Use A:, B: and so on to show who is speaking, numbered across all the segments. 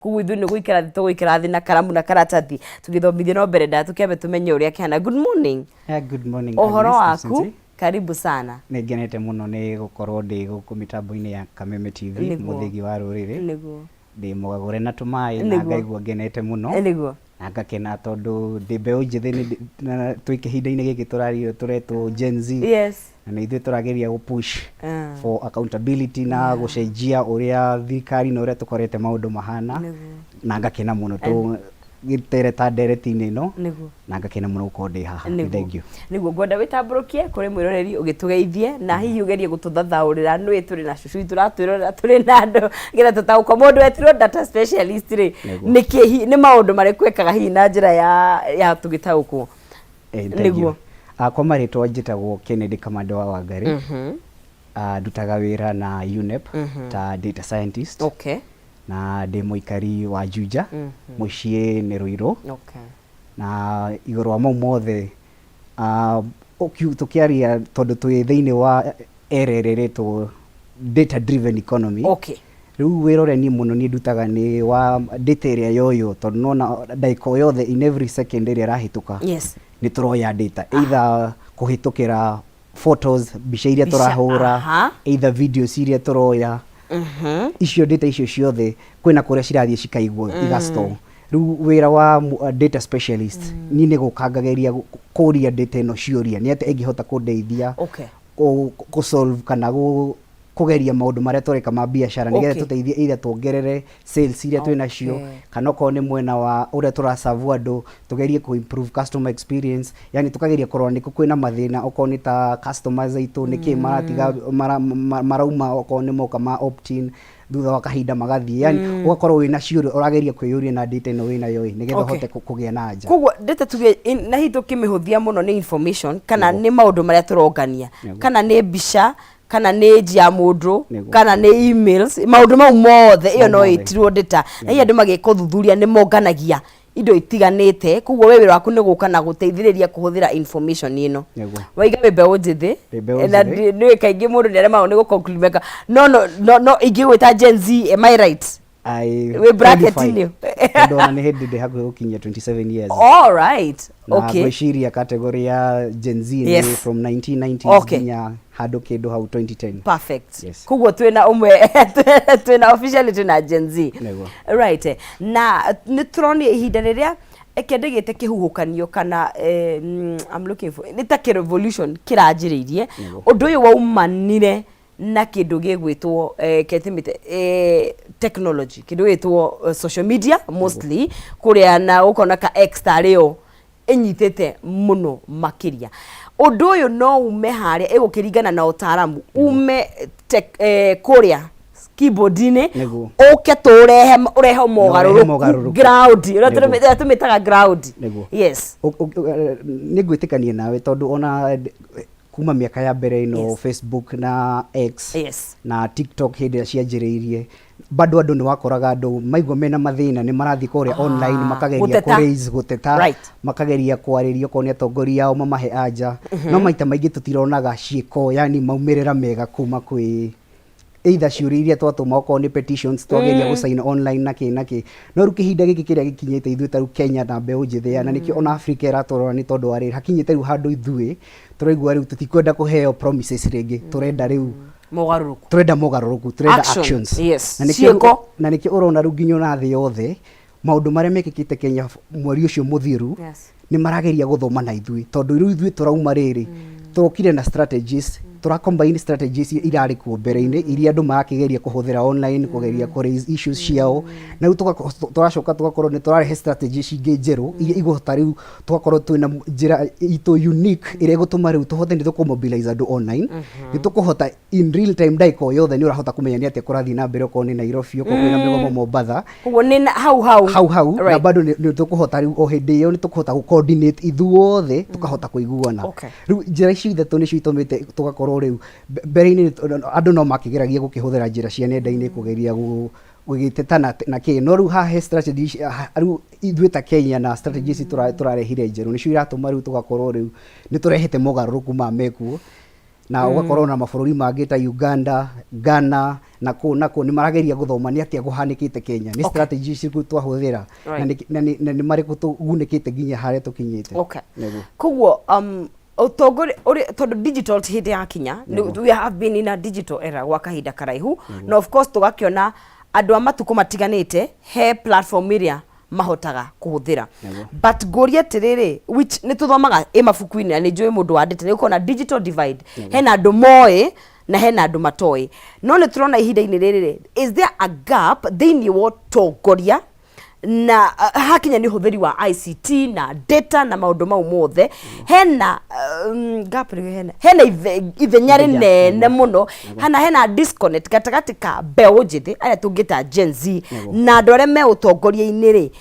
A: Kugu ithu ni guikara thi tuguikara thi na karamu na karatathi tugithomithio no mbere nda tukiambe tumenye uria kiana. Good morning.
B: Good morning.
A: Ohoro waku karibu sana.
B: Ningenete muno ni gukorwo ndi guku mitambo-ini ya Kameme TV muthigi wa ruriri.
A: Niguo.
B: Ndi mugagure na tumai na ngaigua ngenete muno.
A: Niguo.
B: Na ngakena tondu ndi mbeu njithi ni twi kihinda-ini giki turetwo Gen Z.
A: Yes.
B: Na ni ithuĩ tũrageria push for accountability na gucenjia uria thirikari na uria tukorete maundu mahana. Na ngakena muno tu gitere ta ndereti-ini ino na ngakena muno gukorwo ndi haha. Thank you.
A: Niguo ngwenda witamburukie kuri mwiroreri ugitugeithie na hihi ugerie gututhathaurira nwi turi na cucu turatwirorera turi na andu ngira tutauka mundu etirwo data specialist ri ni maundu marikwekaga hihi na njira ya tugitaukwo. Niguo
B: kwa marĩtwa njĩtagwo Kennedy Kamande wa Wangari. Ndutaga wĩra na UNEP ta data scientist.
A: Okay.
B: Na ndĩ mũikari wa Juja mũciĩ nĩ Ruiru.
A: Okay.
B: Na igũrũ wa mau mothe tũkĩaria tondũ twĩ thĩinĩ wa era ĩrĩa ĩretwo data driven economy.
A: Okay.
B: Rĩu wĩra ũrĩa niĩ mũno niĩ ndutaga nĩ wa data ĩrĩa yoyo tondũ nona ndagĩka o yothe in every second ĩrĩa ĩrahĩtũka.
A: Yes.
B: Ni turoya data either kuhitukira photos bica iria turahura either videos iria turoya icio data icio ciothe kwina kuria cirathie cikaigwo igastore. Riu wira wa data specialist ni ne gukangageria kuria data ino ciuria ni ate ingihota kundeithia ku solve kana kugeria maundu maria tureka ma biashara nigetha tuteithie either tuongerere sales iria twina cio kana ko ni mwena wa uria turaserve andu tugerie ku improve customer experience, yani tukageria korwa ni kwina mathina oko ni ta customers aitu niki maratiga marauma oko ni moka ma opt-in thutha wa kahinda magathie, yani ugakorwo wina ciuria urageria kwiyuria na data ino wina yo nigetha hote kugia na nja.
A: Koguo data tuge na hito kimihudhia muno ni information kana ni maundu maria turongania kana ni bica kana ni njia mundu kana ni emails maundu mau mothe iyo no itirwo data na hiya andu magika thuthuria ni monganagia indo itiganite. Koguo we wira waku ni guka na guteithiriria kuhuthira information ino waiga wembe unjithi na ni kaingi mundu ni arema ni guconclude no ingigwita Gen Z, am I right? We bracket ni
B: ndo ni hedi de hapo ukinya 27 years.
A: All right. Okay.
B: Na shiria category ya Gen Z ni from 1990s kinya hado kedo hau 2010.
A: Perfect. Yes. Koguo twina umwe twina officially twina Gen Z. Right. Na ni turoni ihinda riria ekendigite kihuhukanio kana I'm looking for ni ta revolution kiranjiririe undu uyu waumanire na kindu gigwitwo ketimite technology kindu gitwo social media mostly kuria na ukona ka extra reo enyitete muno makiria. Undu uyu no ume haria egukiringana na utaramu ume kuria keyboard-ini uke urehe mogaruruku ground ira tumitaga ground. Yes.
B: Nigwitikania nawe tondu ona kuma miaka ya mbere ino Facebook na X na TikTok hindi cianjiriirie bado andu ni wakoraga andu maigwa mena mathina ni marathi kuria online makageria ku raise guteta makageria kwariria ko ni atongoria ao mamahe anja no maita maingi tutironaga ciiko, yani maumirira mega kuma kwi either ciuriria twatuma oko ni petitions twageria gusign online naki no ru kihinda giki kiria gikinyite ithu ta Kenya na mbeu njithia na nikio ona Africa iratorora ni tondu ari hakinyite ru handu ithui turaigua riu tutikwenda kuheo promises ringi turenda riu mogaruruku turenda actions. Na nikio urona ru nginyo na thi yothe maundu maria mekikite Kenya mweri ucio muthiru ni marageria guthoma na ithui tondu riu ithui turauma riri tukire na strategies combine strategies irari ku mbere-ini iria andu marakigeria kuhuthira online kugeria ku raise issues ciao na riu turacoka tugakorwo ni turarehe strategies ingi njeru iria igũhota riu tugakorwo twina njira ito unique iria igũtuma riu tuhote ni tukumobilize andu online ni tukuhota in real time daiko yothe ni urahota kumenya ni atia kurathi na mbere ko ni Nairobi ko kwina migomo Mombasa
A: koguo ni hau
B: na bado ni tukuhota riu o hindi iyo ni tukuhota ku coordinate ithuothe tukahota kuiguana riu njira icio ithatũ nicio itumite tugakorwo riu mbere-ini andu no makigeragia gukihuthira njira cia nenda-ini kugeria gugiteta na ki no riu ha strategy riu ithuĩ ta Kenya na strategies turarehire njeru nicio iratuma riu tugakorwo riu ni turehete mogaruruku ma mekuo na ugakorwo na mabũrũri mangĩ ta Uganda, Ghana nako ni marageria guthoma ni atia guhanikite Kenya ni strategy ciku twahũthĩra na ni marĩkũ tugunĩkĩte nginya harĩa tukinyĩte.
A: Koguo utongori tondu digital hit ya Kenya we have been in a digital era gwa kahinda karaihu na of course tugakiona andu amatuko matiganite he platform iria mahotaga kuhuthira but goria tiriri which ni tuthomaga mabuku-ini na ni njui mundu wandite ni ukona digital divide hena andu moe na hena andu matoi no ni turona ihinda-ini riri is there a gap thiini wa tongoria na hakinya ni huthiri wa ICT na data na maundu mau mothe hena gap hena ithenya rinene muno hena disconnect gatagati ka mbeũ njithi aria tungita Gen Z na andu aria me utongoria-ini ri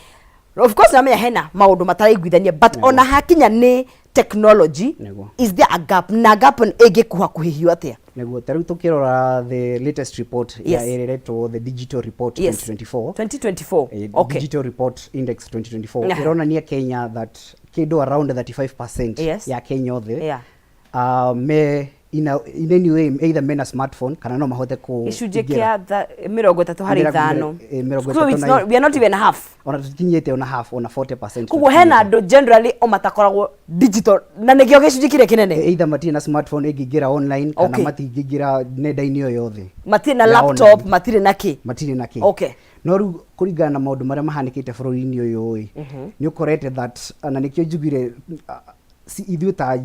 A: of course na hena maundu mataraiguithania but ona hakinya ni technology is there a gap na gap ingikuha kuhihio atia
B: neguo tariu tukirora the latest report ya ereretwo the digital report
A: 2024 okay
B: digital report index 2024 ironania Kenya that kido around 35% ya Kenya othe me in any way either mena smartphone kana no mahote ku
A: icunjĩ kĩa 35 so it's not we are not even half
B: ona tukinyete ona half ona 40%.
A: Kugo hena andu generally o matakoragwo digital na nĩkĩo gĩcunjĩ kĩrĩa kĩnene
B: either matirĩ na smartphone ĩngĩingĩra online kana matingĩingĩra nenda-inĩ o yothe
A: matirĩ na laptop matirĩ na kĩ
B: okay no rĩu kũringana na maũndũ marĩa mahanĩkĩte bũrũri-inĩ ũyũ nĩ ũkorete that na nĩkĩo njugire ithuĩ ta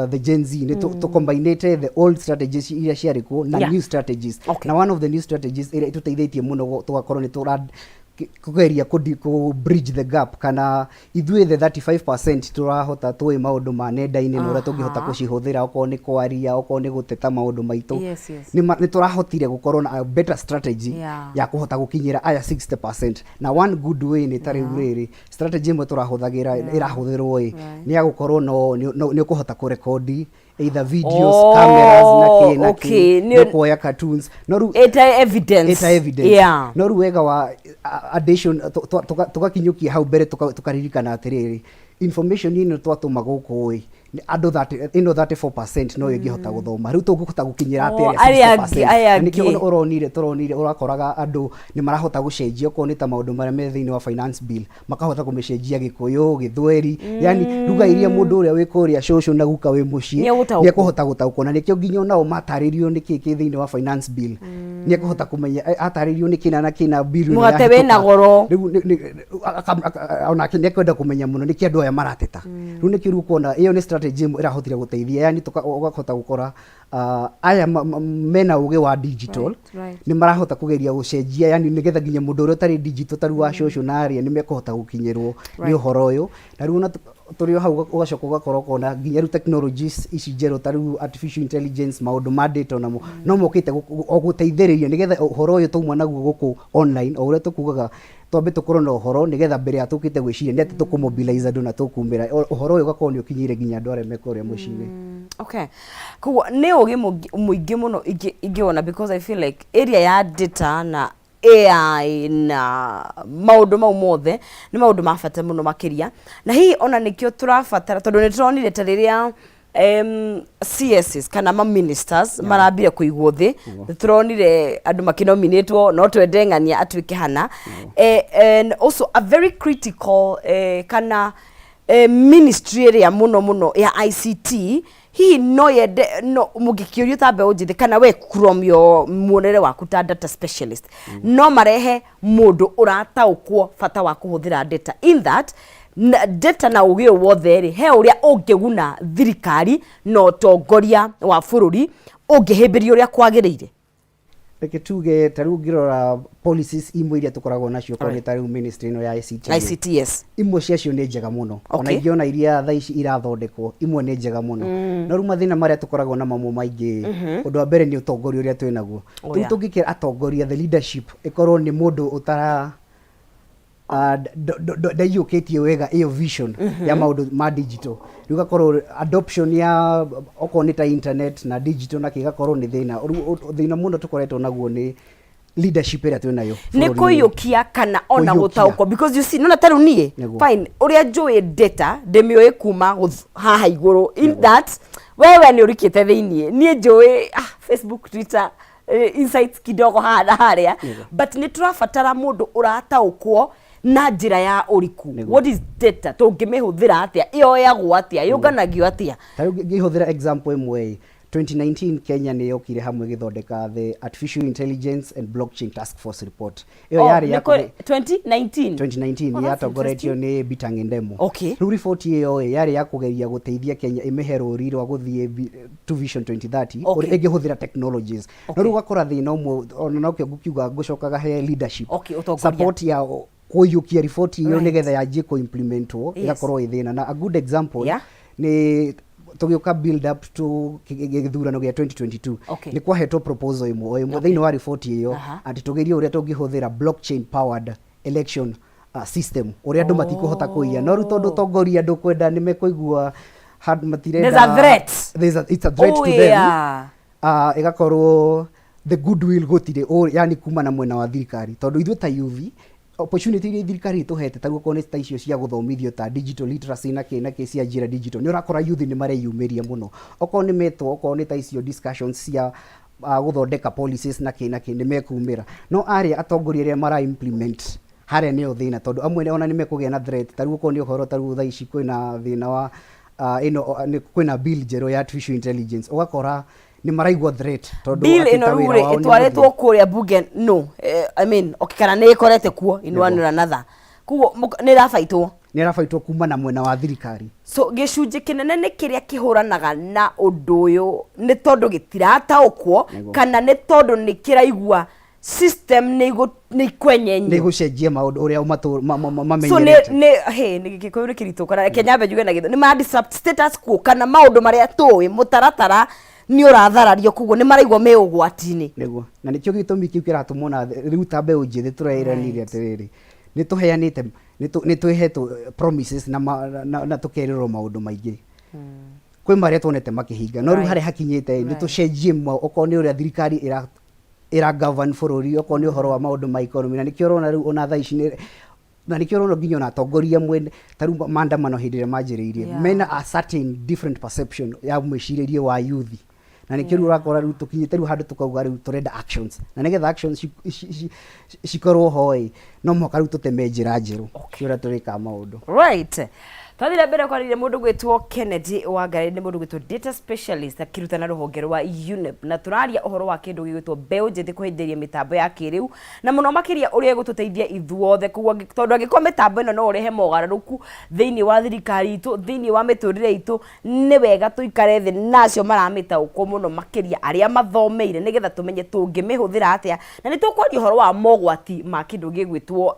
B: the Gen Z ni to combinate the old strategies iria ciarĩ kuo na new strategies na one of the new strategies iria ituteithĩtie mũno tugakorwo ni tura kugeria ku bridge the gap kana ithuĩ the 35% turahota tuĩ maũndũ ma nenda-inĩ na ũrĩa tũngĩhota gũcihũthĩra okorwo nĩ kwaria okorwo nĩ gũteta maũndũ maitũ nĩ turahotire gũkorwo na better strategy ya kũhota gũkinyĩra aya 60% na one good way nĩ tarĩ rĩrĩ strategy ĩmwe turahũthagĩra ĩrahũthĩrwo nĩ ya gũkorwo nĩ ũkũhota kũrekodi either videos cameras na kĩ kuoya cartoons no ru
A: eta evidence
B: no ru wega wa addition tugakinyukia hau mbere tukaririkana atiriri information ino twatuma gũkũ andu that 34% no ingihota guthoma riu tungihota gukinyira atia 60% nikio turonire urakoraga andu ni marahota gucenjia okorwo ni ta maundu maria me thiini wa finance bill makahota kumecenjia Gikuyu Githweri yani ruga iria mundu uria wikuria social na guka wi mucii ni kuhota gutaukwo na nikio nginya nao mataririo niki ki thiini wa finance bill ni kuhota kumenya ataririo niki na kina bill
A: muhate wena goro
B: ona kindi kwenda kumenya muno niki andu aya marateta riu niki ru kuona iyo ni strategy irahotire guteithia yani tukahota gukora aya mena uge wa digital ni marahota kugeria gucenjia yani nigetha nginya mundu uria tari digital taru wa social na aria ni mekahota gukinyirwo ni uhoro uyu na riu na turio hau ugacoka ugakorwo kona nginya technologies ici njeru taru artificial intelligence maundu ma data namo no mokite guteithĩrĩria nigetha uhoro uyu tuuma naguo guku online o uria tukugaga twambe tukorwo na uhoro nigetha mbere ya tukite gwiciria ni ati tukumobilize andu na tukumira uhoro uyu ugakorwo ni ukinyire nginya andu aria mekuria muciini.
A: Okay kugo ni ugi muingi muno ingiona because I feel like area ya data na AI na maundu mau mothe ni maundu mabata muno makiria na hii ona nikio turabatara tondu ni turonire ta riria CSs kana ma ministers marambire kuigwo thi turonire andu makinominatwo no twende ng'ania atwike hana and also a very critical kana ministry area muno ya ICT hihi no yende no mugikiurio ta mbeũ njithi kana we from your muonere waku ta data specialist no marehe mundu urataukwo bata wa kuhuthira data in that data na ugi wothe ri he uria ungiguna thirikari no tongoria wa bururi ungihimbirio uria kwagiriire
B: reke tuge taru ngirora policies imwe iria tukoragwo nacio kwa taru ministry no ya ICT
A: yes
B: imwe ciacio ni njega muno ona ingiona iria tha ici irathondekwo imwe ni njega muno no ruma thina maria tukoragwo na mamo maingi undu wa mbere ni utongoria uria twinaguo tungikira atongoria the leadership ikorwo ni mundu utara daiyuketie wega iyo vision ya maundu ma digital rugakorwo adoption ya okorwo ni ta internet na digital na kigakorwo ni thina muno tukoretwo naguo ni leadership ĩrĩa twĩ nayo
A: nĩ kũiyũkia kana ona gũtaũkwo because you see nona tarũ niĩ fine ũrĩa njũĩ data ndĩmĩoĩ kuma haha igũrũ in that wewe nĩ ũrikĩte thĩiniĩ niĩ njũĩ Facebook Twitter insights kidogo harĩa but nĩ tũrabatara mũndũ ũrataũkwo na njĩra ya ũriku what is data tũngĩmĩhũthĩra atĩa ĩoyagwo atĩa yũnganagio atĩa
B: tarĩu ngĩhũthĩra example ĩmwe 2019 Kenya nĩ yokire hamwe gĩthondeka the Artificial Intelligence and Blockchain Task Force report ĩyo yarĩ ya 2019 yatongoretio nĩ Bitangi Ndemo rĩu report ĩyo yarĩ ya kũgeria gũteithia Kenya ĩmĩhe rũri rwa gũthiĩ to Vision 2030 ũrĩa ĩngĩhũthĩra technologies no rĩu gakora thĩna ũmwe ona nokĩo ngũkiuga ngũcokaga he leadership support ya kũiyũkia report ĩyo nĩgetha yanjie kũ-implementwo ĩgakorwo ĩthĩna na a good example nĩ tũgĩũka build up to gĩthurano gĩa 2022 nĩ kwahetwo proposal ĩmwe thĩinĩ wa report ĩyo atĩ tũgerie ũrĩa tũngĩhũthĩra blockchain powered election system ũrĩa andũ matikũhota kũiya no rĩu tondũ tongoria andũ kwenda nĩ mekũigua matirenda
A: there's a threat
B: it's a threat to them ĩgakorwo the goodwill gũtirĩ yani kuma na mwena wa thirikari tondũ ithuĩ ta youth opportunity iria thirikari ĩtũhete tarĩu okorwo nĩ ta icio cia gũthomithio ta digital literacy na kĩ cia njĩra digital nĩ ũrakora youth nĩ mareyumĩria mũno okorwo nĩ metwo okorwo nĩ ta icio discussions cia gũthondeka policies na kĩ nĩ mekumĩra no arĩa atongoria arĩa mara implement harĩa nĩyo thĩna tondũ amwe ona nĩ mekũgĩa na threat tarĩu okorwo nĩ ũhoro tarĩu thaa ici kwĩna thĩna wa kwĩna bill njerũ ya artificial intelligence ũgakora nĩ maraigua threat tondũ
A: bill ĩno rĩu ĩtwarĩtwo kũrĩa bunge no I mean kana nĩ ĩkorete kuo in one or another kuo nĩ ĩrabaitwo
B: kuma na mwena wa thirikari
A: so gĩcunjĩ kĩnene nĩ kĩrĩa kĩhũranaga na ũndũ ũyũ nĩ tondũ gĩtirataũkwo kana nĩ tondũ nĩ kĩraigua system nĩ ikwenyenyo
B: nĩ gũcenjia maũndũ ũrĩa
A: mamenyerete so nĩ gĩkũyũ kĩritũ kana Kenya mbenjuge na gĩtho nĩ ma disrupt status quo kana maũndũ marĩa tũĩ mũtaratara nĩ ũratharario kuguo nĩ maraigua me ũgwati-inĩ
B: nĩguo na nĩkĩo gĩtũmi kĩu kĩratũmwo na rĩu ta mbeũ njĩthĩ tũreranĩire atĩrĩrĩ nĩ tũheanĩte nĩ twĩhetwo promises na tũkerĩrwo maũndũ maingĩ kwĩ marĩa tuonete makĩhinga no rĩu harĩa hakinyĩte nĩ tũcenjie okorwo nĩ ũrĩa thirikari ĩra govern bũrũri okorwo nĩ ũhoro wa maũndũ ma economy na nĩkĩo ũrona rĩu ona thaa ici na nĩkĩo ũrona nginya ona atongoria mwene tarĩu maandamano hĩndĩ ĩrĩa manjĩrĩirie mena a certain different perception ya mwĩcirĩrie wa youth na nĩkĩo rĩu ũrakora rĩu tũkinyĩte rĩu handũ tũkauga rĩu tũrenda actions na nĩgetha actions cikorwo ho no mũhaka rĩu tũteme njĩra njerũ ũrĩa tũrĩkaga maũndũ
A: right twathire mbere kwarĩria mũndũ gwĩtwo Kennedy Wangari nĩ mũndũ gwĩtwo data specialist akĩrutana rũhonge rwa UNEP na tũraria ũhoro wa kĩndũ gĩgwĩtwo mbeũ njĩthĩ kũhĩmbĩria mĩtambo ya kĩrĩu na mũno makĩria ũrĩa gũtũteithia ithuothe koguo tondũ angĩkorwo mĩtambo ĩno no ũrehe mogarũrũku thĩinĩ wa thirikari itũ thĩinĩ wa mĩtũrĩre itũ nĩ wega tũikare thĩ nacio maramĩtaũkwo mũno makĩria arĩa mathomeire nĩgetha tũmenye tũngĩmĩhũthĩra atĩa na nĩ tũkwaria ũhoro wa mogwati ma kĩndũ gĩgwĩtwo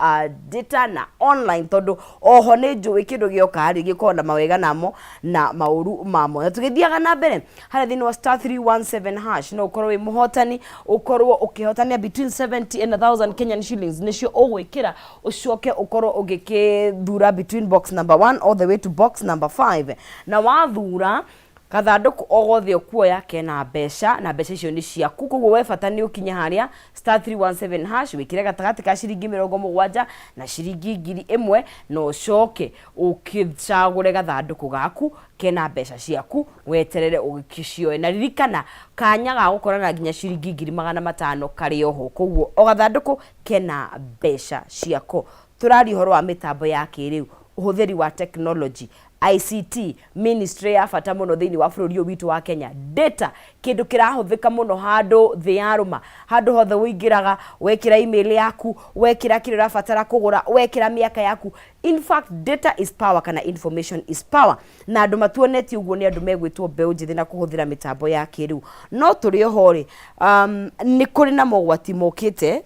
A: data na online tondũ oho nĩ njũĩ kĩndũ gĩoka gĩkorwo na mawega namo na maũru mamo na tũgĩthiaga na mbere harĩa thĩinĩ wa *317# no ũkorwo wĩ mũhotani ũkorwo ũkĩhotania between 70 and 1000 Kenyan shillings nĩcio ũgwĩkĩra ũcoke ũkorwo ũgĩkĩthura between box number 1 all the way to box number 5 na wathura kathandũkũ o gothe ũkuoya kena mbeca na mbeca icio nĩ ciaku koguo we bata nĩ ũkinye harĩa *317# wĩkĩre gatagatĩ ka ciringi 70 na ciringi 1000 na ũcoke ũkĩcagũre gathandũkũ gaku kena mbeca ciaku weterere ũgĩcioe na ririkana kanya ga gũkorana nginya ciringi 500 karĩ oho koguo o gathandũkũ kena mbeca ciako tũrari ũhoro wa mĩtambo ya kĩrĩu ũhũthĩri wa technology ICT ministry ya bata mũno thĩinĩ wa bũrũri ũyũ witũ wa Kenya data kĩndũ kĩrahũthĩka mũno handũ thĩ ya rũma handũ hothe wĩingĩraga wekĩra email yaku wekĩra kĩrĩa ũrabatara kũgũra wekĩra mĩaka yaku in fact data is power kana information is power na andũ matuonetie ũguo nĩ andũ megwĩtwo mbeũ njĩthĩ na kũhũthĩra mĩtambo ya kĩrĩu no tũrĩ oho rĩ nĩ kũrĩ na mogwati mokĩte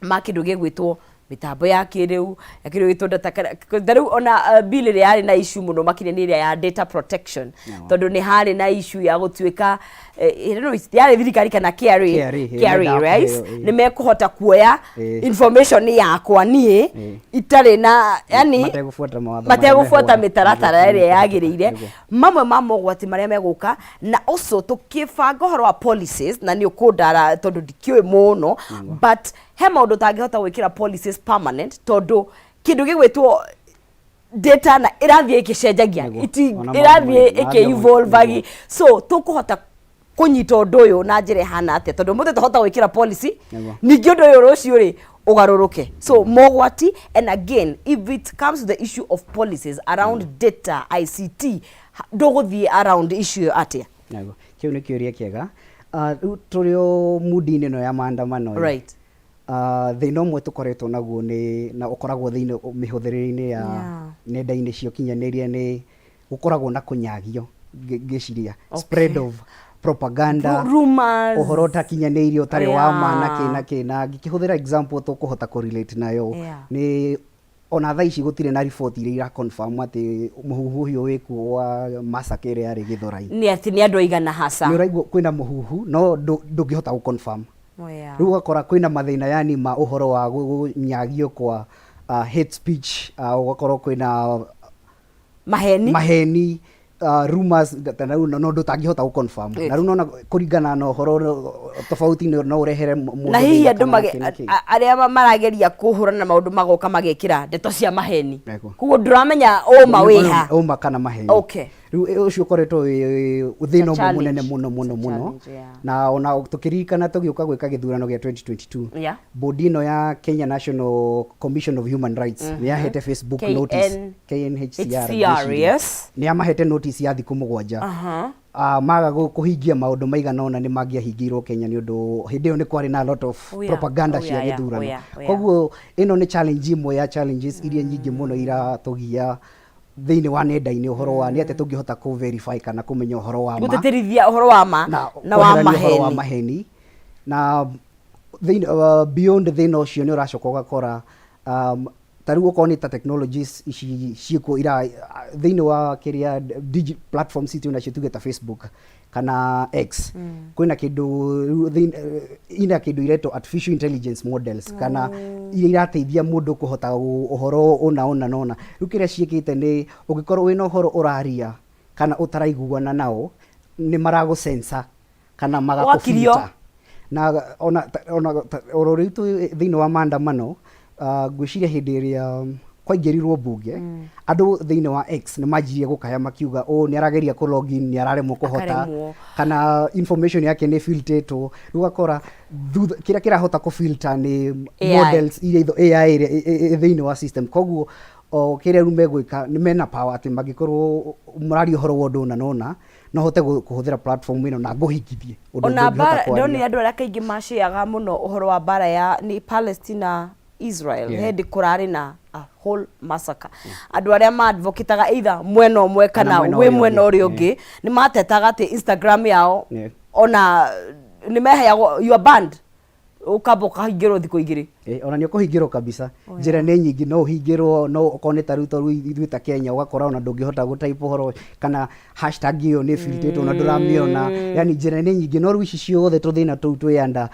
A: ma kĩndũ gĩgwĩtwo mitambo ya kiriu gitunda tariu ona bill ire yari na issue muno makine ni ya data protection tondu ni hari na issue ya gutuika yari thirikari kana KRA right ni mekuhota kuoya information yakwa nie itari na yani mategufuata mitaratara ire yagirire mamwe mamogwati maria meguka na also tukibanga horo wa policies na ni ukundara tondu dikiwe muno but he maundu tangihota gwikira policies permanent tondu kindu gigwitwo data na irathie ikicenjagia irathie iki-evolve so tukuhota kunyita undu uyu na njira hana atia tondu muthe tuhota gwikira policy ningi undu uyu rucio ri ugaruruke so mogwati and again if it comes to the issue of policies around data ICT nduguthie around issue atia
B: kiu ni kiuria kiega turio mudi-ini no ya maandamano
A: right
B: thina umwe tukoretwo naguo ni na ukoragwo thiini mihuthirini ya nenda-ini cio kinyaniria ni gukoragwo na kunyagio ngiciria spread of propaganda uhoro utakinyanirio utari wa ma na ngikihũthĩra example tukuhota correlate nayo ni ona thaa ici gutire na report iria ira confirm ati muhuhu uyu wiku wa massacre yari Githurai
A: ni ati ni andu aigana hasa
B: ni uraigua kwina muhuhu no ndungihota gu confirm riu ugakora kwina mathina yani ma uhoro wa gunyagio kwa hate speech ugakora kwina maheni rumors no ndutangihota gu confirm na riu nona kuringana na uhoro tofauti no urehere
A: na hihi andu aria marageria kuhurana na maundu magoka magekira ndeto cia maheni kuguo nduramenya uma wiha
B: uma kana maheni
A: okay
B: riu ucio koretwo uthino munene muno na ona tukiririkana tugiuka gwika githurano gia 2022 bodi ino ya Kenya National Commission of Human Rights ni yahete Facebook notice KNHCR
A: yes
B: ni amahete notice ya thiku 7 maga kuhingia maundu maigana ona ni mangiahingirwo Kenya ni undu hindi iyo ni kwari na lot of propaganda cia githurano koguo ino ni challenge imwe ya challenges iria nyingi muno iratugia thiini wa nenda-ini uhoro wa ni ate tungihota ku verify kana kumenya uhoro wa ma
A: guteterithia uhoro wa ma na wa
B: maheni na thiini beyond thina ucio ni uracoka ugakora tariu ukoni ta technologies ici ciiko ira thiini wa kiria digital platforms itu na citugeta Facebook kana X kwina kindu ina kindu ireto artificial intelligence models kana irateithia mundu kuhota uhoro ona riu kiria ciikite ni ugikorwo wina uhoro uraria kana utaraiguana nao ni marago sensor kana magakufita na ona ritu thiini wa maandamano gwiciria hindi iria kwaingirirwo bunge andu thiini wa X ni majirie gukaya makiuga ni arageria ku login ni araremwo kuhota kana information yake ni filteretwo rugakora kira kirahota ku filter ni models iria AI thiini wa system koguo kiria rume gwika ni mena power ati magikorwo murari uhoro wondu nona no hote kuhuthira platform ino na nguhingithie
A: ona bara ndoni andu aria kaingi maciaga muno uhoro wa bara ya ni Palestina Israel hendi kurari na a whole massacre andu aria ma advocateaga either mwena umwe kana we mwena uri ungi ni matetaga ati Instagram yao ona ni meheagwo you are banned ukaboka hingiro thiku igiri
B: ona ni ukuhingiro kabisa njira ni nyingi no hingiro no ukoneta ruto ithuita Kenya ugakora ona ndungihota gutype horo kana hashtag iyo ni filteretwo na nduramiona yani njira ni nyingi no ruici ciothe tuthina tu twiyanda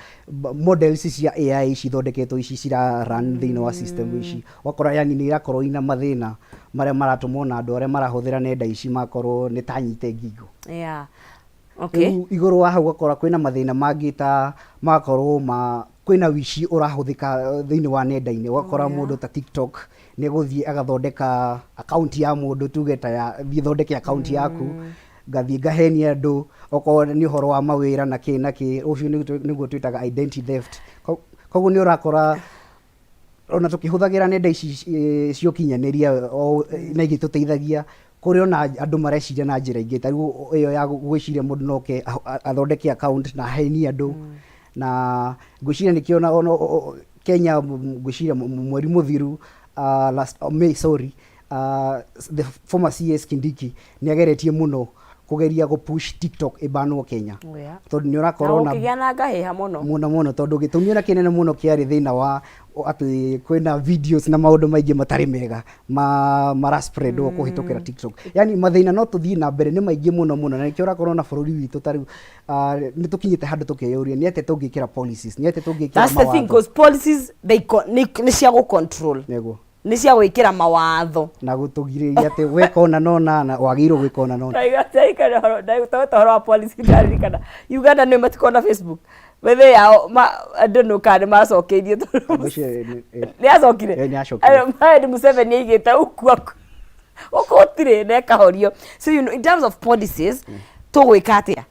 B: models cia AI cithondeketwo ici cira run thiini wa system ici wakora yani ni irakorwo ina mathina maria maratumona andu aria marahuthira nenda ici makorwo ni tanyite ngingo
A: okay
B: iguru wa hau gakora kwina mathina mangita makorwo kwina wici urahuthika thiini wa nenda-ini wakora mundu ta TikTok ni guthie agathondeka account ya mundu tugeta ya thondeke account yaku gathie gahenia andu oko ni uhoro wa mawira na ki ucio niguo twitaga identity theft koguo ni urakora ona tukihuthagira nenda ici cio kinyaniria na igituteithagia kuri ona andu mareciria na njira ingi tariu iyo ya gwiciria mundu noke athondeke account na heni andu na gwiciria nikiona Kenya gwiciria mweri muthiru last May the former CS Kindiki ni ageretie muno kugeria go push TikTok ibanwo Kenya
A: tondu
B: ni urakorwo na
A: kigana ngaheha
B: muno tondu gitumi ona kinene muno kiari thina wa ati kwina videos na maundu maingi matari mega mara spread o kuhitukira TikTok yani mathina no tuthii na mbere ni maingi muno na nikio urakorwo na bururi witu tari ni tukinyite handu tukeyuria ni ate tungikira policies ni ate tungikira
A: mawatho. That's the thing, because policies ni cia go control ni cia gwikira mawatho
B: na gutugiriria ati wekona nona wagiro gwikona nona
A: toro wa policy ndari kana Uganda ni matikona Facebook wethe yao I don't know kana macokeirie ni acokire
B: ni acokire
A: ni Museveni igite ukotire ne kahorio. So you know, in terms of policies tugwika atia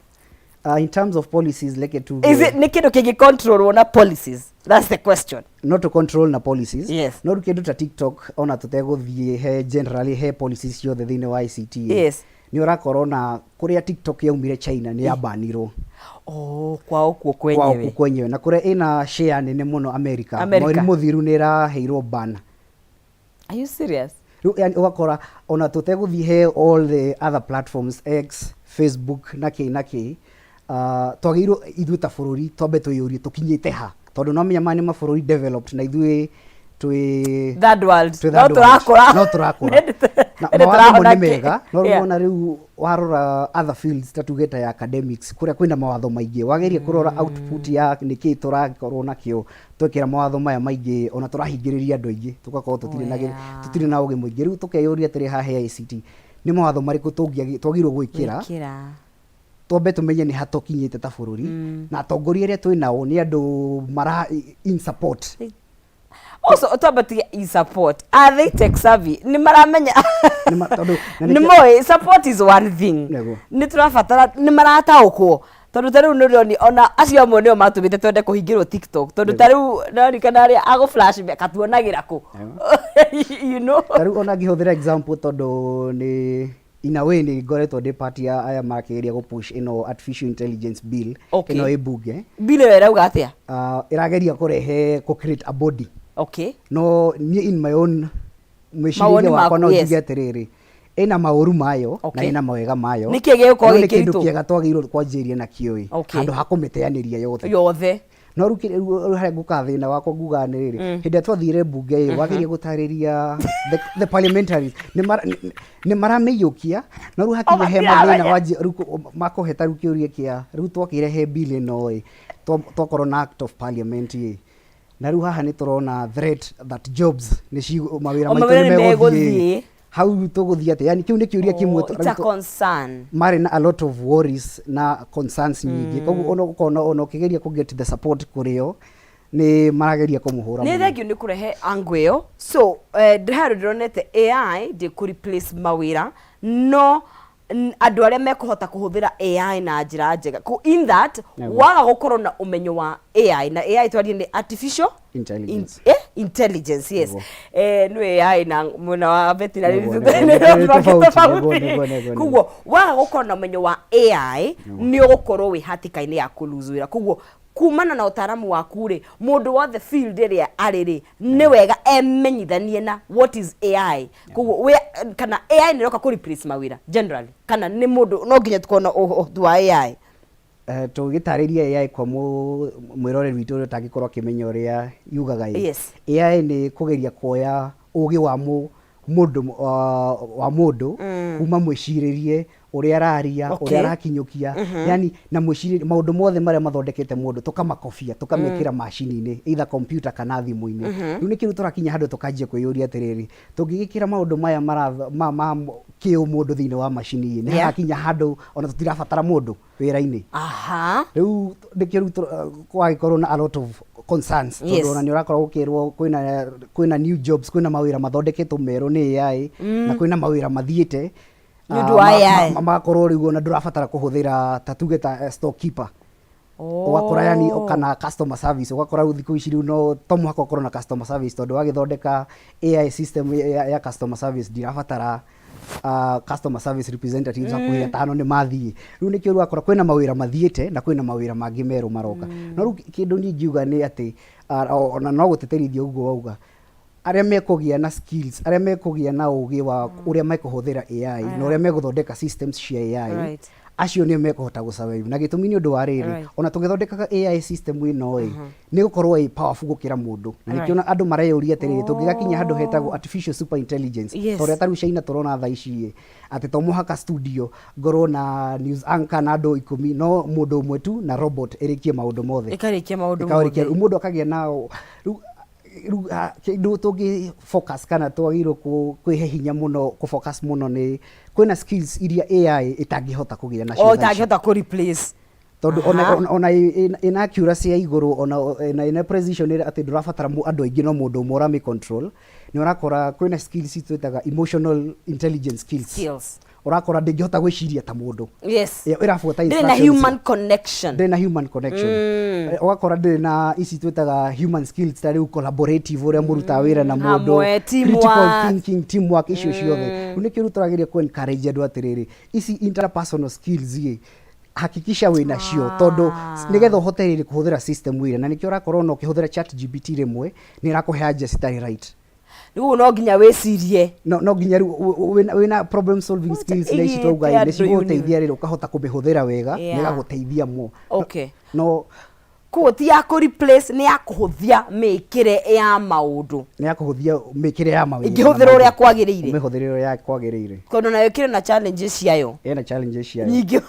B: in terms of policies like to
A: is it ni kindu kingi control wona policies? That's the question.
B: Not to control na policies.
A: Yes.
B: No kindu ta TikTok ona tuteguthie he generally he policies ciothe thini wa ICT.
A: Yes.
B: Ni urakorwo na kuria TikTok yaumire China ni yabanirwo.
A: Kwao kwenyewe
B: na kuria ina share nene muno America. Mweri muthiru ni raheirwo ban.
A: Are you serious?
B: Yani wakora ona tuteguthie he all the other platforms X, Facebook naki twagirwo ithu ta bururi twambe tuyurie tukinyite ha tondu no menya mani mabũrũri developed na ithuĩ twi
A: third world
B: no turakura na mawatho ni mega no ruona riu warora other fields tatugeta ya academics kuria kwina mawatho maingi wageria kurora output ya niki turakorwo nakio twekira mawatho maya maingi ona turahingiriria andu aingi tugakorwo tutire na ugi muingi riu tukeyuria tiri ha he ICT ni mawatho mariku twagirwo gwikira twambe tumenye ni hatokinyite ta bururi na atongoria aria twinao ni andu mara in support.
A: Also twambe in support, are they tech savvy? Ni maramenya ni moi support is one thing ni turafatara ni marataukwo tondu tariu ni ona acio amwe nio matumite twende kuhingirwo TikTok tondu tariu nani kana ari ago flash katuonagira ku you know
B: tariu ona ngihuthira example tondu ni in a way ni ngoretwo ndi party ya aya makiria go push ino artificial intelligence bill ino ebunge
A: bill era uga atia
B: irageria kurehe ku create a body
A: no
B: ni in my own meciria wakwa no njuge atiriri ina mauru mayo na ina mawega mayo
A: niki giko
B: gikitu kiega twagirwo kwanjiria na kioi andu hakumiteaniria yothe no rukire hari gukathina wakwa nguga niriri hinde twathire bunge wagirie gutariria the parliamentaries ni marameyukia no ru hakinya he mathina waji makoheta rukiurie kia ru twakire he bill no twakorwo na act of parliament na ru haha ni turona threat that jobs ni mawira maitu megothie how tuguthia ati yani kiu ni kiuria kimwe
A: it's a concern
B: mari na a lot of worries na concerns nyingi koguo ono kigeria ku get the support kurio ni marageria kumuhura
A: ni thegio ni kurehe angweo so ndiharo ndronete AI de ku replace mawira no andu aria mekuhota kuhuthira AI na njira njega in that waga gukorwo na umenyo wa AI na AI twari ni artificial intelligence yes no AI na muna wa veterinary kuguo waga gukorwo na umenyo wa AI ni ugukorwo wi hatikaini ya kuluzuira kuguo kumana na utaramu waku ri mundu wa the field area ariri ni wega emenyithanie na what is AI kuguo kana AI ni roka ku replace mawira generally kana ni mundu no nginya tukona utu wa AI
B: tugitariria AI kwa mwirore witu uri tagikorwo kimenya uria yugaga
A: yes.
B: AI ni kugeria kuoya ugi wa mundu kuma mwiciririe uria araria uria arakinyukia yani na mwiciririe maundu mothe maria mathondekete mundu tukamakofia tukamekira machine-ini either computer kana thimu-ini riu ni kiru turakinya handu tukanjia kwiyuria atiriri tungigikira maundu maya ma kiu mundu thiini wa machine-ini ni hakinya handu ona tutirabatara mundu wira-ini riu ndikiru kwagikorwo na a lot of concerns tondu ona ni urakorwo ukirwo kwina new jobs kwina mawira mathondeketwo meru ni AI na kwina mawira mathiite makorwo riu ona ndurabatara kuhuthira tatuge ta storekeeper ugakora yani kana customer service ugakora thiku ici riu no tomuhaka ukorwo na customer service tondu wagithondeka AI system ya customer service ndirabatara customer service representatives akuhira tano ni mathie riu nikio riu akora kwina mawira mathiite na kwina mawira mangi meru maroka no riu kindu ni ngiuga ni ati ona no guteterithia uguo wauga aria mekugia na skills aria mekugia na ugi wa uria mekuhuthira AI na uria meguthondeka systems cia AI acio ni mekuhota gusurvive na gitumi ni undu wa riri ona tugithondekaga AI system ino ni gukorwo i powerful gukira mundu na nikiona andu mareyuria atiriri tungigakinya handu hetagwo artificial super intelligence toria taru China turona tha ici ati to muhaka studio ngorwo na news anchor na andu 10 no mundu umwe tu na robot irikie maundu mothe
A: ikarikia maundu mothe
B: mundu akagia nao kindu tungi focus kana twagirwo kwihe hinya muno ku focus muno ni kwina skills iria AI itangihota kugia nacio
A: itangihota ku replace
B: tondu ona ina accuracy ya iguru ona ina precision ati ndurabatara andu aingi no mundu umwe mi control ni urakora kwina skills itwetaga emotional intelligence skills urakora ndingihota gwiciria ta mundu irafuata
A: instructions na human connection
B: urakora ndina ici twetaga human skills tari collaborative uria muruta wira na mundu critical thinking teamwork icio ciothe unikiruturagiria ku encourage andu atiriri ici interpersonal skills hakikisha wina cio tondu nigetha uhote riri kuhuthira system wira na nikio urakora no kihuthira chat GPT rimwe ni rakuhe aje citari right
A: riu no nginya wecirie
B: no nginya wina problem solving skills na ici twauga ni ciguteithia riri ukahota kumihuthira wega niga guteithia mo no
A: ti ya ku replace ni ya kuhuthia mikire ya maundu
B: ni ya kuhuthia mikire ya maundu
A: igihuthira uria kwagiriire
B: umihuthira uria kwagiriire
A: kono nayo kire na challenges ciayo
B: na challenges ciayo
A: nyingi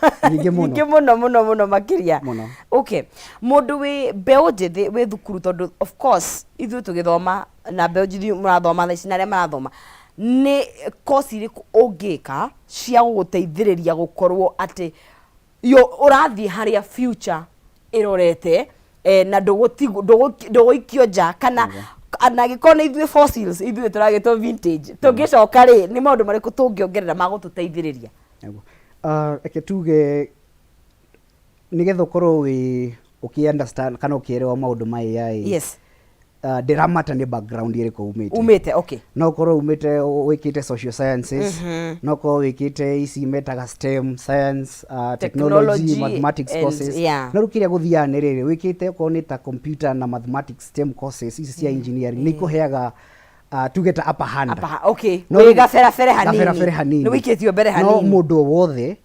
A: muno makiria mundu wi mbeu njithi wi thukuru tondu of course ithu tugithoma na mbeu njithi murathoma thaici na aria marathoma ni course iriku ungika cia guteithiriria gukorwo ati yo urathie haria future irorete na nduguikio nja kana anagikona ithuĩ fossils ithuĩ turagĩtwo vintage tũngĩcoka rĩ nĩ maũndũ marĩkũ tũngĩongerera magũtũteithĩrĩria
B: eke tuge nigetha ũkorwo ũkĩ-understand kana ũkĩelewa maũndũ ma AI ndiramata ni background iriku umite no korwo umite wikite social sciences no korwo wikite ici metaga STEM science technology mathematics courses no rukiria guthia ni riri wikite ko ni ta computer na mathematics STEM courses ici cia engineering ni kuheaga tugeta upper hand
A: no gafera hanini no wikitio mbere hanini
B: no mundu wothe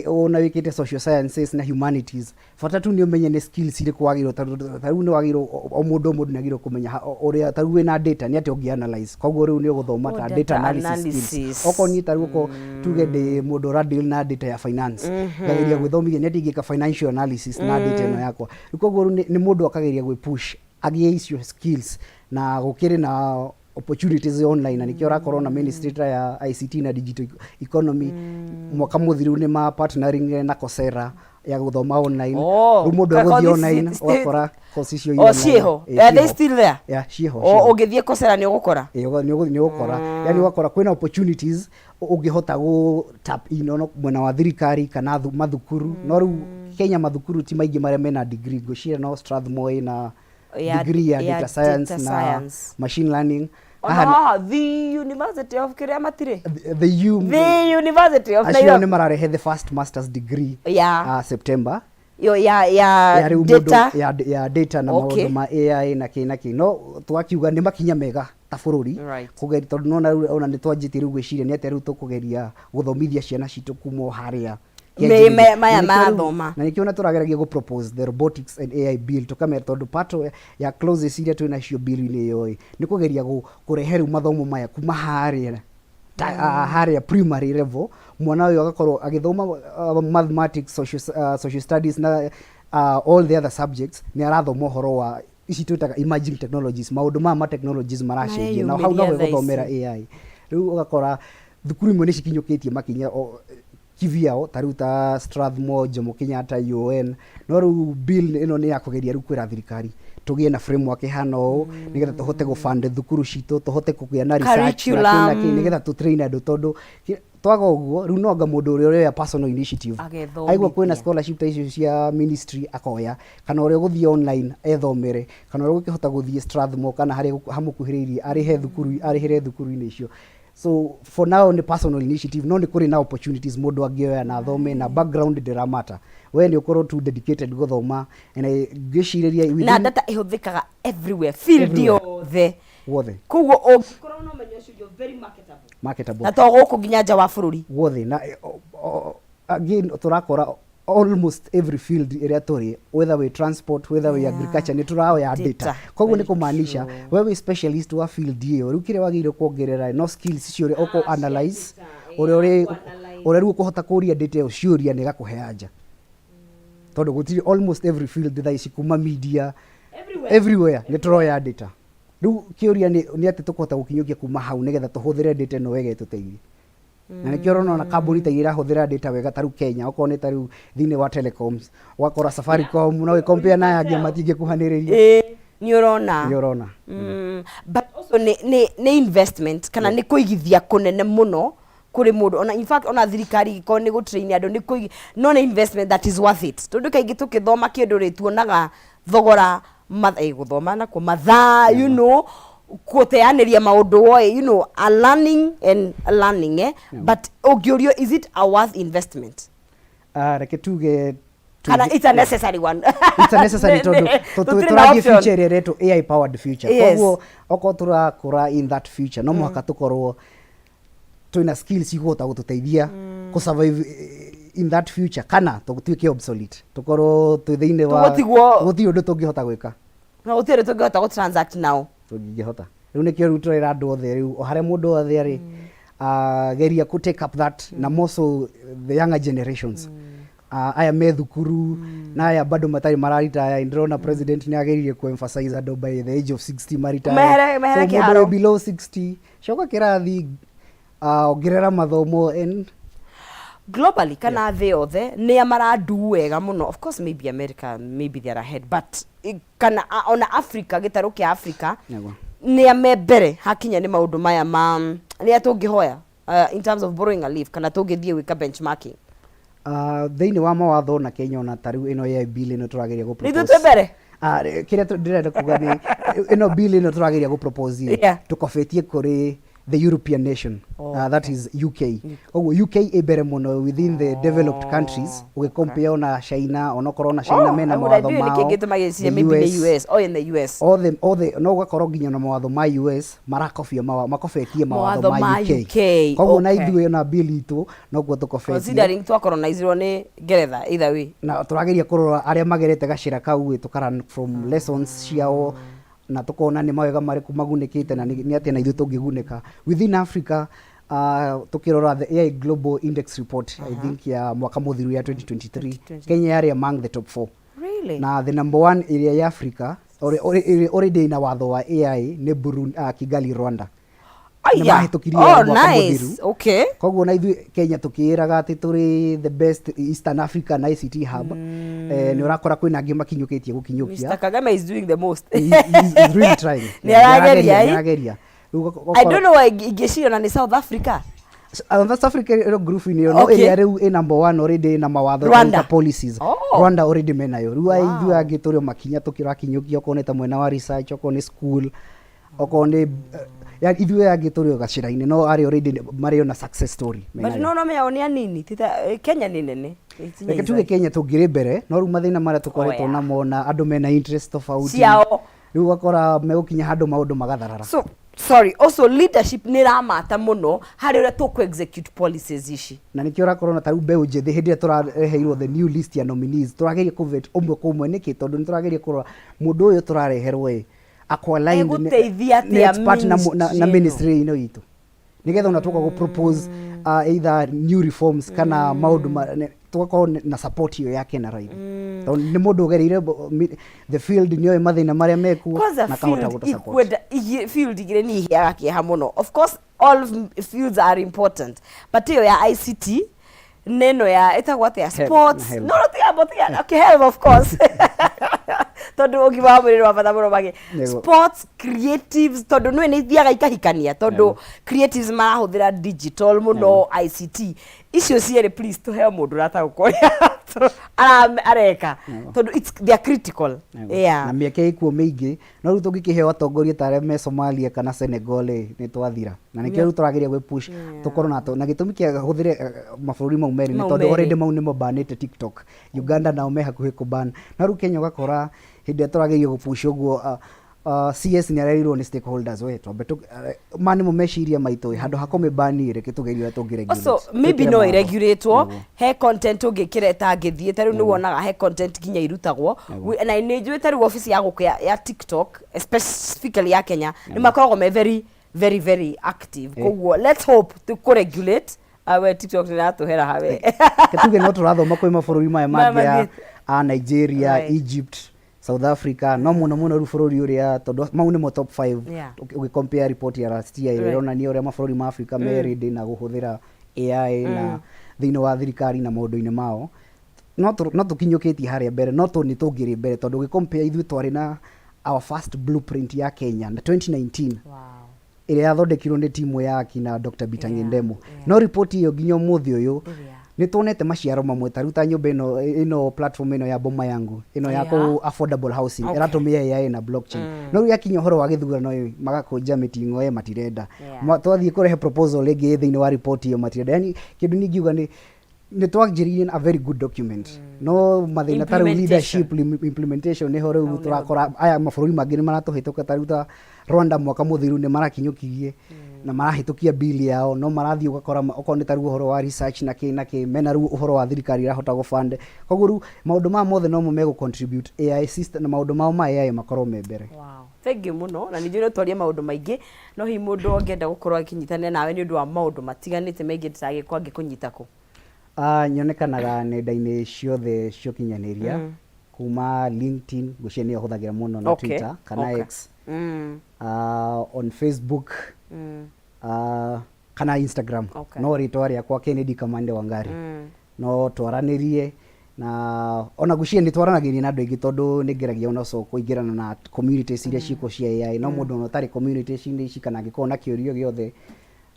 B: ona wikite social sciences na humanities fata tu ni umenye ni skills ile kwagiro taru ni wagiro o mundu ni agiro kumenya uria taru wina data ni ati ungi analyze koguo riu ni uguthoma ta data analysis skills okoni taru ko tuge de mundu radil na data ya finance ngageria gwithomithia ni ati ngika financial analysis na data no yakwa koguo ni mundu akageria gwe push agie icio skills na gukiri na opportunities online na nikio rakorwo na administrator ya ICT na digital economy mwaka muthiru ni ma partnering na Coursera ya guthoma online mundu aguthi online wakora courses cio
A: online ciho they still there
B: ciho
A: ungithie Coursera ni ugukora
B: ni ugukora yani wakora kwina opportunities ungihota go tap in ono mwena wa thirikari kana mathukuru no riu Kenya mathukuru ti maingi maria mena degree goshira no Strathmore na degree ya data science na machine learning
A: the University of Kiriamatire
B: the
A: University of
B: Nairobi ni mararehe the first master's degree September data na maundu ma AI na kina no twakiuga ni makinya mega ta bururi kugeria tondu ona ni twanjiti riu gwiciria ni ati riu tukugeria guthomithia ciana citu kumo haria
A: maya mathoma
B: na nikiona turageragia go propose the robotics and AI bill tukamera tondu pato ya clauses iria twina cio bill ni yo ni kugeria kureheru mathomo maya kuma haria haria primary level mwana uyu agakorwo agithoma mathematics social studies na all the other subjects ni arathoma uhoro wa ici twitaga emerging technologies maundu ma technologies maracenjia na hau no guthomera AI riu ugakora thukuru imwe ni cikinyukitie makinya kiviao taruta Strathmore Jomo Kenyatta UN no riu bill ino ni ya kugeria riu kwira thirikari tugie na framework ihano nigetha tuhote go fund thukuru citu tuhote kugia na research na nigetha tu train andu tondu twaga uguo riu no anga mundu uria ya personal initiative aigwa kwina scholarship icio cia ministry akoya kana uria guthie online ethomere kana uria gukihota guthie Strathmore kana hari hamukuhiririe arihe thukuru arihire thukuru-ini icio So for now ni personal initiative no ni kuri na opportunities mundu angioya na thome na background ndiramata we ni ukorwo too dedicated guthoma and ngishiriria
A: na data ihuthikaga everywhere field yothe
B: wothe
A: kugo ungikorwo no menyo cio very marketable na to guku nginya nja wa bururi
B: wothe na again turakora almost every field area turi whether we transport whether we agriculture ni turao ya data koguo ni kumaanisha wewe specialist wa field hiyo rukire wagire kuongerera no skills cio oko analyze ore ru kuhota kuria data yo ciuria ni gakuheanja tondu gutiri almost every field tha ici kuma media everywhere ni turoya data riu kiuria ni ati tukuhota gukinyukia kuma hau nigetha tuhuthire data no wega tuteithie na nikio rona na kambuni ta ira huthira data wega taru Kenya okone taru thine wa telecoms wakora Safaricom no compare na yangi matinge kuhaniriria
A: ni urona but also ni investment kana ni kuigithia kunene muno kuri mundu ona in fact ona thirikari ko ni gutrain andu ni kuigi no ni investment that is worth it tondu kaingi tukithoma kindu rituonaga thogora guthoma na ku mathaa you know kuteaniria maundu woi you know a learning but ogiorio is it a worth investment
B: reke tuge
A: kana it's a necessary one
B: it's a necessary to turagi future reto AI powered future koguo oko turakura in that future no muhaka tukorwo twina skills igota gututeithia ku survive in that future kana tutuike obsolete tukorwo twithine wa guthi undu tungihota gwika
A: na utire tungihota go transact now
B: tungihota riu nikio rutorera andu othe riu hare mundu othe ari geria ku take up that na also the younger generations aya me thukuru na aya bado matari mararita ndrona president ni ageririe ku emphasize ado by the age of 60 marita so below 60 shoka kirathi ongerera mathomo and
A: globally kana the othe ni amarandu wega muno of course maybe America maybe they are ahead but kana on Africa gitaru kia Africa ni amebere hakinya ni maundu maya ni atungihoya in terms of borrowing a leave kana tungithie wika benchmarking
B: thini wa mawatho na Kenya ona tariu ino ya bill ino turageria go propose
A: ni tutebere
B: kire ndirenda kuga ni ino bill ino turageria go propose tukofetie kuri the European nation that is UK. UK ibere muno within the developed countries we compare na China ona corona China mena mawatho mao
A: maybe the US or in the US
B: all the no gakoro nginya na mawatho ma US marakofia makofetie mawatho ma UK koguo na ithuĩ na bill itu no gwo tukofetie
A: considering to colonizerwo ni Ngeretha either way
B: na turageria kurora aria magerete gacira kau tukara from lessons ciao na tukona ni mawega mariku magunikite na ni ati na ithu tungiguneka within Africa tukirora the AI Global Index Report I think ya mwaka muthiru ya 2023 Kenya yari among the top 4
A: really
B: na the number 1 area ya Africa already na watho wa AI ni Burundi Kigali Rwanda
A: oh nice okay
B: koguo na ithu Kenya tukiraga ati turi the best Eastern Africa na ICT hub ni urakora kwina angi makinyukitie gukinyukia
A: Mr. Kameme is doing the most
B: he's really trying
A: ni arageria I don't know why igeshio na ni South Africa
B: South Africa group ni no area riu number 1 already na mawatho na policies Rwanda already menayo riu ithu angi turi makinya tukirakinyukia okoneta mwena wa research okone school okone ya ithuĩ angĩ tũrĩ gacira-inĩ no ari already marĩ na success story
A: but no meonia nini tita Kenya ni nene
B: reke tuge Kenya tũngĩrĩ mbere no rĩu mathĩna marĩa tũkoretwo namo na andũ mena interest tofauti rĩu gakora megũkinya handũ maũndũ magatharara
A: so sorry also leadership ni ramata muno hari ria to execute policies ici
B: na nikio rakorwo na taru mbeũ njĩthĩ hĩndĩ ĩrĩa tũrareheirwo the new list ya nominees tũrageria kũvet ũmwe kwa ũmwe nĩkĩ tondũ nĩ tũrageria kũrora mũndũ ũyũ tũrareherwo aqualigned
A: ni
B: expert na ministry ino itu nigetha unatoka go propose either new reforms kana maundu tukako na support hiyo yake na right ni mundu ugereire the field niyo mathina maria meku
A: na kahota go support field igire ni hiaga kiha muno of course all fields are important but hiyo ya ICT neno ya etagwate ya sports no tiga botiga okay health of course tondu ugiwa mwiri wa bata muno magi sports creatives tondu nwe ni thiaga ikahikania tondu creatives marahuthira digital muno ICT icio ciere please to help mundu rata gukoria areka tondu they are critical
B: na mieke ikuo mingi no ru tungikiheo atongoria tare me Somalia kana Senegal ni twathira na nikio ru turageria gwe push tukorwo na gitumi kia huthire mabũrũri mau meri ni tondu already mau ni mobanite TikTok Uganda nao me hakuhi kuban na ru Kenya gakora hindi turageria gu push uguo CS ni arerirwo ni stakeholders we twambe mani mo meshiria maito handu hakome bani reke tugeria tungiregulate
A: so maybe no regulate he content ungikireta ngithie taru ni wonaga he content kinya irutagwo na ni njui taru office ya guku ya TikTok specifically ya Kenya ni makoragwo me very active koguo let's hope to regulate awe TikTok ni atuhera hawe
B: ketuge no turathoma kwi mabũrũri maya mangĩ a Nigeria Egypt South Africa no muno ru bũrũri uria tondu mau nimo top 5 ugi compare report ya last year irona ni uria mabũrũri ma Africa merinde na guhuthira AI na thĩinĩ wa thirikari na maũndũ-inĩ mao no tukinyukitie haria mbere no tu ni tungiri mbere tondu ugi compare ithu twari na our first blueprint ya Kenya na 2019 iria yathondekirwo ni timu ya kina Dr. Bitangi Ndemo no report iyo nginya umuthi uyu ni tuonete maciaro mamwe taruta nyumba ino platform ino ya Boma Yangu ino ya ku affordable housing iratumia AI na blockchain no yakinya horo wa githurano magakunja mitingo matirenda twathie kurehe proposal igi thiini wa report iyo matirenda yani kindu ni ngiuga ni twagiririe a very good document no mathina taru leadership implementation ni horo turakora aya mabũrũri mangĩ ni maratuhituka taruta Rwanda mwaka muthiru ni marakinyukirie na marahitukia bill yao no marathi ugakora okone taru uhoro wa research na ki mena ru uhoro wa thirikari irahota go fund koguru maundu ma mothe no mumego contribute AI system na maundu ma AI makorwo me mbere.
A: Wow, thank you muno na nijiro twaria maundu maingi no hi mundu ongenda gukorwo akinyitane nawe ni undu wa maundu matiganite maingi ndage kwange kunyitako.
B: Nyonekanaga nenda-ini ciothe cio kinyaniria kuma LinkedIn gucia ni huthagira muno na Twitter kana X on Facebook kana Instagram no ritwa riakwa Kennedy Kamande Wangari no twaranirie na ona gucia ni twaranagiria na andu aingi tondu ni ngeragia ona so kuingirana na communities iria ciko cia AI no mundu no tari communities ici kana ngikona na kiurio giothe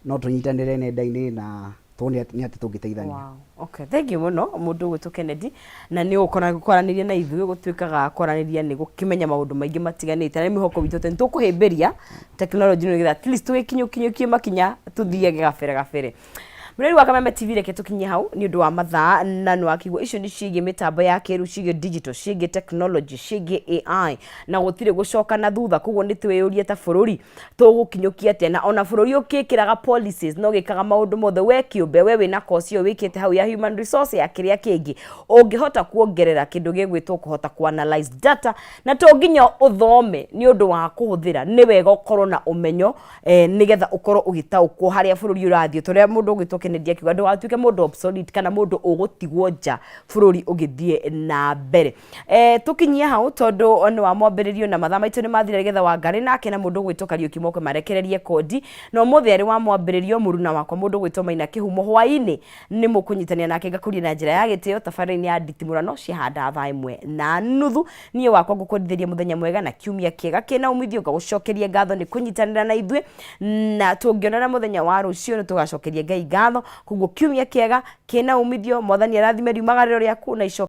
B: no tunyitanire nenda-ini na tone ni ati tungiteithania.
A: Wow. Okay, thank you muno mundu gwitu Kennedy na ni ukona gukoraniria na ithuĩ gutwikaga koraniria ni gukimenya maundu maingi matiganite na mihoko witu te tukuhimbiria technology no at least tugikinyukie makinya tuthiege gabere Mreri wa Kameme TV reke tukinye hau ni undu wa mathaa na no akigwa icio ni ciige mitambo ya keru ciige digital ciige technology ciige AI na gutire gucoka na thutha koguo ni tweyurie ta bururi tugukinyukia atia na ona bururi ukikiraga policies no gikaga maundu mothe we kiumbe we wina kosi yo wikite hau ya human resource ya kiria kingi ungihota kuongerera kindu gigwitwo kuhota ku analyze data na to nginya uthome ni undu wa kuhuthira ni wega ukorwo na umenyo nigetha ukorwo ugitaukwo haria bururi urathio toria mundu ugitwo Kennedy akiuga ndo atuike mundu obsolete kana mundu ugutigwo nja bururi ugithie na mbere tukinyia hau tondu ono wa mwambiririo na mathaa maitu ni mathire nigetha Wangari nake na mundu gwitwo Kariuki Moko marekererie kodi no mutheri wa mwambiririo muruna wakwa mundu gwitwo Maina Kihumo hwaini ni mukunyitania nake ngakuria na njira ya gitio tafarini ya nditimurano cihanda thaa imwe na nuthu nie wakwa ngukundithiria muthenya mwega na kiumia kiega kina umithio ngagucokeria ngatho ni kunyitanira na ithwe na tungionana muthenya wa rucio ni tugacokeria Ngai ngatho koguo kiumia kiega kina umithio mwathani arathime riumagariro riaku na